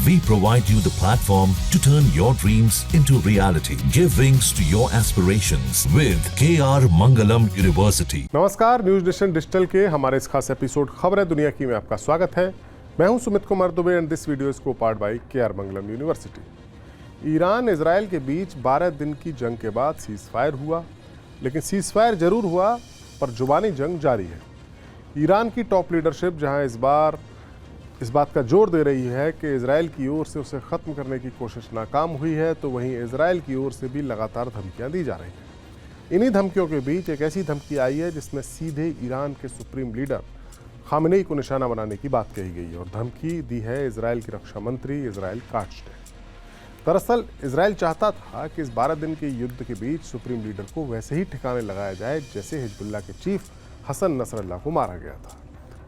We provide you the platform to turn your dreams into reality. Give wings to your aspirations with KR Mangalam University. नमस्कार, news nation digital के हमारे इस खास episode खबर है दुनिया की में आपका स्वागत है। मैं हूं Sumit Kumar Dubey and this video is co-powered by KR Mangalam university. Iran Israel के बीच 12 दिन की जंग के बाद सीज फायर हुआ, लेकिन सीज फायर जरूर हुआ पर जुबानी जंग जारी है। ईरान की टॉप लीडरशिप जहां इस बात का जोर दे रही है कि इजराइल की ओर से उसे ख़त्म करने की कोशिश नाकाम हुई है, तो वहीं इजराइल की ओर से भी लगातार धमकियां दी जा रही हैं। इन्हीं धमकियों के बीच एक ऐसी धमकी आई है जिसमें सीधे ईरान के सुप्रीम लीडर खामेनेई को निशाना बनाने की बात कही गई है और धमकी दी है इजराइल की रक्षा मंत्री इजराइल काट्ज ने। दरअसल इजराइल चाहता था कि इस 12 दिन के युद्ध के बीच सुप्रीम लीडर को वैसे ही ठिकाने लगाया जाए जैसे हिजबुल्लाह के चीफ हसन नसरल्लाह को मारा गया था।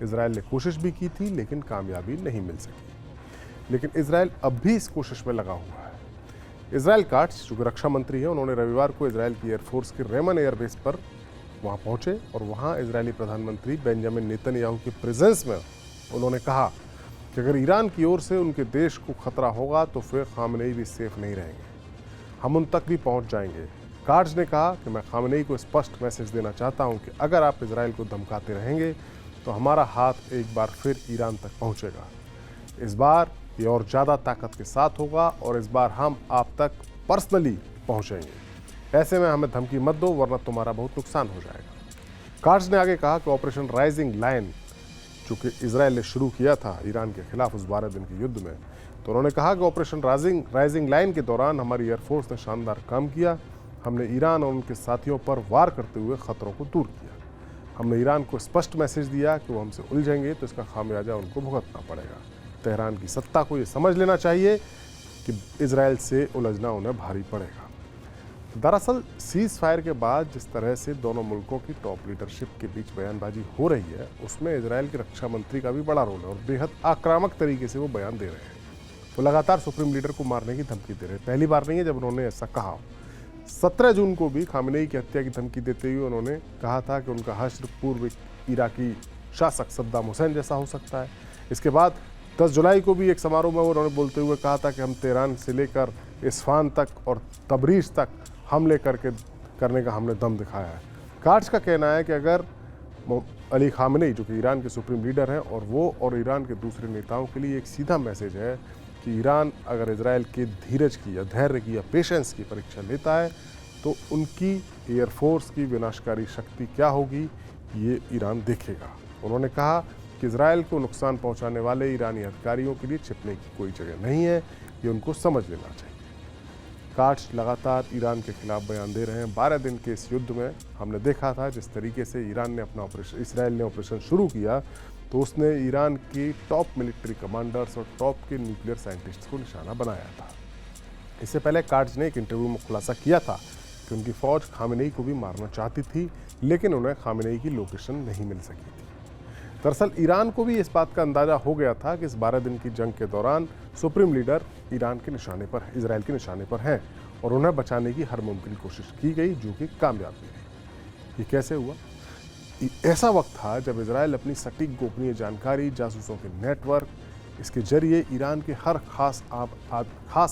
इजराइल ने कोशिश भी की थी लेकिन कामयाबी नहीं मिल सकी। लेकिन इजराइल अब भी इस कोशिश में लगा हुआ है। इजराइल काट्ज जो कि रक्षा मंत्री है, उन्होंने रविवार को इजराइल की एयरफोर्स के रेमन एयरबेस पर वहां पहुंचे और वहां इजरायली प्रधानमंत्री बेंजामिन नेतन्याहू के प्रेजेंस में उन्होंने कहा कि अगर ईरान की ओर से उनके देश को खतरा होगा तो फिर खामेनेई भी सेफ नहीं रहेंगे, हम उन तक भी पहुंच जाएंगे। काट्ज ने कहा कि मैं खामेनेई को स्पष्ट मैसेज देना चाहता हूं कि अगर आप इजराइल को धमकाते रहेंगे तो हमारा हाथ एक बार फिर ईरान तक पहुंचेगा। इस बार ये और ज़्यादा ताकत के साथ होगा और इस बार हम आप तक पर्सनली पहुंचेंगे। ऐसे में हमें धमकी मत दो वरना तुम्हारा बहुत नुकसान हो जाएगा। काट्ज ने आगे कहा कि ऑपरेशन राइजिंग लाइन जो कि इजराइल ने शुरू किया था ईरान के खिलाफ उस 12 दिन के युद्ध में, तो उन्होंने कहा कि ऑपरेशन राइजिंग लाइन के दौरान हमारी एयरफोर्स ने शानदार काम किया। हमने ईरान और उनके साथियों पर वार करते हुए खतरों को दूर किया। हमने ईरान को स्पष्ट मैसेज दिया कि वो हमसे उलझेंगे तो इसका खामियाजा उनको भुगतना पड़ेगा। तेहरान की सत्ता को ये समझ लेना चाहिए कि इजराइल से उलझना उन्हें भारी पड़ेगा। दरअसल सीज फायर के बाद जिस तरह से दोनों मुल्कों की टॉप लीडरशिप के बीच बयानबाजी हो रही है, उसमें इजराइल के रक्षा मंत्री का भी बड़ा रोल है और बेहद आक्रामक तरीके से वो बयान दे रहे हैं। वो लगातार सुप्रीम लीडर को मारने की धमकी दे रहे हैं। पहली बार नहीं है जब उन्होंने ऐसा कहा। 17 जून को भी खामेनेई की हत्या की धमकी देते हुए उन्होंने कहा था कि उनका हश्र पूर्व इराकी शासक सद्दाम हुसैन जैसा हो सकता है। इसके बाद 10 जुलाई को भी एक समारोह में उन्होंने बोलते हुए कहा था कि हम तेहरान से लेकर इस्फान तक और तबरीज तक हमले करने का हमने दम दिखाया है। काट्ज का कहना है कि अगर अली खामेनेई जो कि ईरान के सुप्रीम लीडर हैं और वो और ईरान के दूसरे नेताओं के लिए एक सीधा मैसेज है कि ईरान अगर इजराइल के धीरज की या धैर्य की या पेशेंस की परीक्षा लेता है तो उनकी एयरफोर्स की विनाशकारी शक्ति क्या होगी ये ईरान देखेगा। उन्होंने कहा कि इजराइल को नुकसान पहुंचाने वाले ईरानी अधिकारियों के लिए छिपने की कोई जगह नहीं है, ये उनको समझ लेना चाहिए। काट्ज लगातार ईरान के खिलाफ बयान दे रहे हैं। 12 दिन के इस युद्ध में हमने देखा था जिस तरीके से इसराइल ने ऑपरेशन शुरू किया तो उसने ईरान की टॉप मिलिट्री कमांडर्स और टॉप के न्यूक्लियर साइंटिस्ट्स को निशाना बनाया था। इससे पहले काट्ज ने एक इंटरव्यू में खुलासा किया था कि उनकी फौज खामेनेई को भी मारना चाहती थी लेकिन उन्हें खामेनेई की लोकेशन नहीं मिल सकी थी। दरअसल ईरान को भी इस बात का अंदाजा हो गया था कि इस 12 दिन की जंग के दौरान सुप्रीम लीडर इजराइल के निशाने पर हैं और उन्हें बचाने की हर मुमकिन कोशिश की गई जो कि कामयाब भी रही। ये कैसे हुआ? ऐसा वक्त था जब इजराइल अपनी सटीक गोपनीय जानकारी, जासूसों के नेटवर्क, इसके जरिए ईरान के हर खास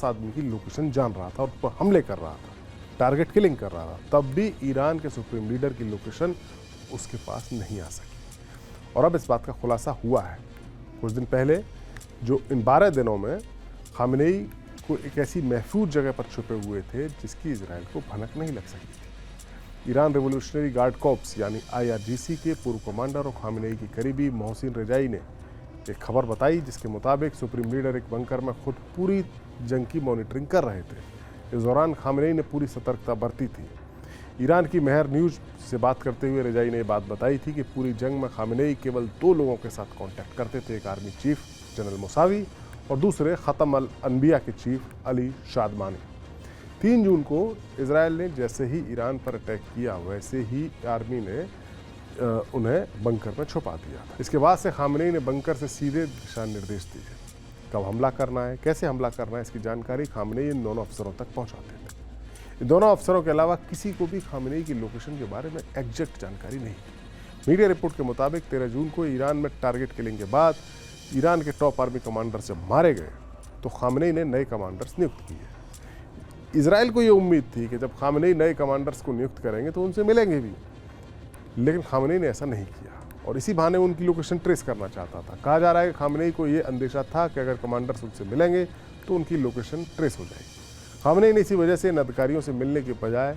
आदमी की लोकेशन जान रहा था और उस पर हमले कर रहा था, टारगेट किलिंग कर रहा था। तब भी ईरान के सुप्रीम लीडर की लोकेशन उसके पास नहीं आ सकी और अब इस बात का खुलासा हुआ है। कुछ दिन पहले जो इन 12 दिनों में खामेनेई को एक ऐसी महफूज जगह पर छुपे हुए थे जिसकी इजराइल को भनक नहीं लग सकी थी। ईरान रिवोल्यूशनरी गार्ड कॉर्प्स यानी IRGC के पूर्व कमांडर और खामेनेई की करीबी मोहसिन रजाई ने एक खबर बताई जिसके मुताबिक सुप्रीम लीडर एक बंकर में खुद पूरी जंग की मॉनिटरिंग कर रहे थे। इस दौरान खामेनेई ने पूरी सतर्कता बरती थी। ईरान की मेहर न्यूज से बात करते हुए रजाई ने ये बात बताई थी कि पूरी जंग में खामेनेई केवल 2 लोगों के साथ कांटेक्ट करते थे, एक आर्मी चीफ जनरल मुसावी और दूसरे ख़त्म अल अनबिया के चीफ अली शादमानी। 3 जून को इजराइल ने जैसे ही ईरान पर अटैक किया वैसे ही आर्मी ने उन्हें बंकर में छुपा दिया था। इसके बाद से खामेनेई ने बंकर से सीधे दिशा निर्देश दिए। कब हमला करना है, कैसे हमला करना है, इसकी जानकारी खामेनेई इन दोनों अफसरों तक पहुंचाते थे। इन दोनों अफसरों के अलावा किसी को भी खामेनेई की लोकेशन के बारे में एग्जैक्ट जानकारी नहीं थी। मीडिया रिपोर्ट के मुताबिक 13 जून को ईरान में टारगेट किलिंग के बाद ईरान के टॉप आर्मी कमांडर जब मारे गए तो खामनेई ने नए कमांडर्स नियुक्त किए। इजराइल को ये उम्मीद थी कि जब खामनेई नए कमांडर्स को नियुक्त करेंगे तो उनसे मिलेंगे भी, लेकिन खामनेई ने ऐसा नहीं किया और इसी बहाने उनकी लोकेशन ट्रेस करना चाहता था। कहा जा रहा है कि खामनेई को ये अंदेशा था कि अगर कमांडर्स उनसे मिलेंगे तो उनकी लोकेशन ट्रेस हो जाएगी। खामनेई ने इसी वजह से इन अधिकारियों से मिलने के बजाय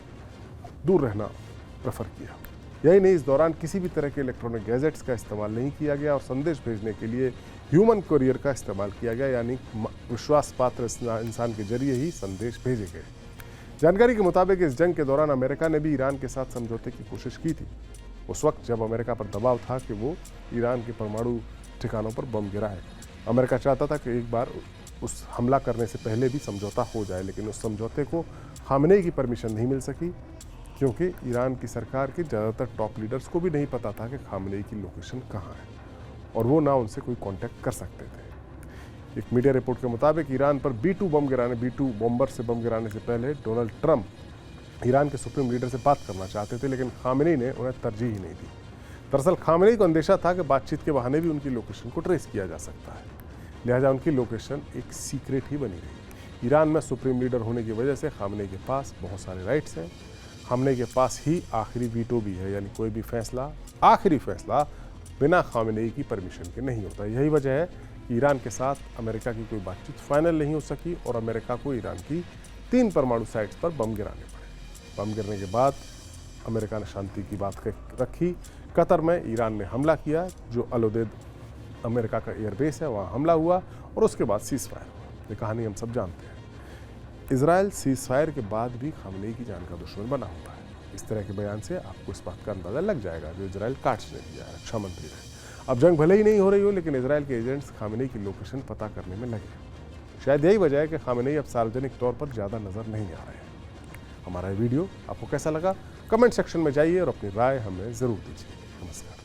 दूर रहना प्रेफर किया। यही नहीं, इस दौरान किसी भी तरह के इलेक्ट्रॉनिक गैजेट्स का इस्तेमाल नहीं किया गया और संदेश भेजने के लिए ह्यूमन कुरियर का इस्तेमाल किया गया, यानी विश्वास पात्र इंसान के जरिए ही संदेश भेजे गए। जानकारी के मुताबिक इस जंग के दौरान अमेरिका ने भी ईरान के साथ समझौते की कोशिश की थी, उस वक्त जब अमेरिका पर दबाव था कि वो ईरान के परमाणु ठिकानों पर बम गिराए। अमेरिका चाहता था कि एक बार उस हमला करने से पहले भी समझौता हो जाए, लेकिन उस समझौते को खामनेई की परमिशन नहीं मिल सकी, क्योंकि ईरान की सरकार के ज़्यादातर टॉप लीडर्स को भी नहीं पता था कि खामनेई की लोकेशन कहाँ है और वो ना उनसे कोई कांटेक्ट कर सकते थे। एक मीडिया रिपोर्ट के मुताबिक ईरान पर B-2 बॉम्बर से बम गिराने से पहले डोनाल्ड ट्रंप ईरान के सुप्रीम लीडर से बात करना चाहते थे, लेकिन खामनेई ने उन्हें तरजीह ही नहीं दी। दरअसल खामनेई को अंदेशा था कि बातचीत के बहाने भी उनकी लोकेशन को ट्रेस किया जा सकता है, लिहाजा उनकी लोकेशन एक सीक्रेट ही बनी रही। ईरान में सुप्रीम लीडर होने की वजह से खामनेई के पास बहुत सारे राइट्स हैं। खामनेई के पास ही आखिरी वीटो भी है, यानी कोई भी फैसला, आखिरी फैसला बिना खामनेई की परमिशन के नहीं होता। यही वजह है कि ईरान के साथ अमेरिका की कोई बातचीत फाइनल नहीं हो सकी और अमेरिका को ईरान की 3 परमाणु साइट्स पर बम गिराने पड़े। बम गिरने के बाद अमेरिका ने शांति की बात रखी। कतर में ईरान ने हमला किया, जो अल-उदैद अमेरिका का एयरबेस है, वहाँ हमला हुआ और उसके बाद सीज फायर हुआ। ये कहानी हम सब जानते हैं। इजराइल सीज फायर के बाद भी खामनेई की जान का दुश्मन बना हुआ है। इस तरह के बयान से आपको इस बात का अंदाजा लग जाएगा जो इजराइल काट्स ने दिया है, रक्षा मंत्री ने। अब जंग भले ही नहीं हो रही हो, लेकिन इजराइल के एजेंट्स खामनेई की लोकेशन पता करने में लगे। शायद यही वजह है कि खामनेई अब सार्वजनिक तौर पर ज़्यादा नजर नहीं आ रहे हैं। हमारा वीडियो आपको कैसा लगा, कमेंट सेक्शन में जाइए और अपनी राय हमें ज़रूर दीजिए। नमस्कार।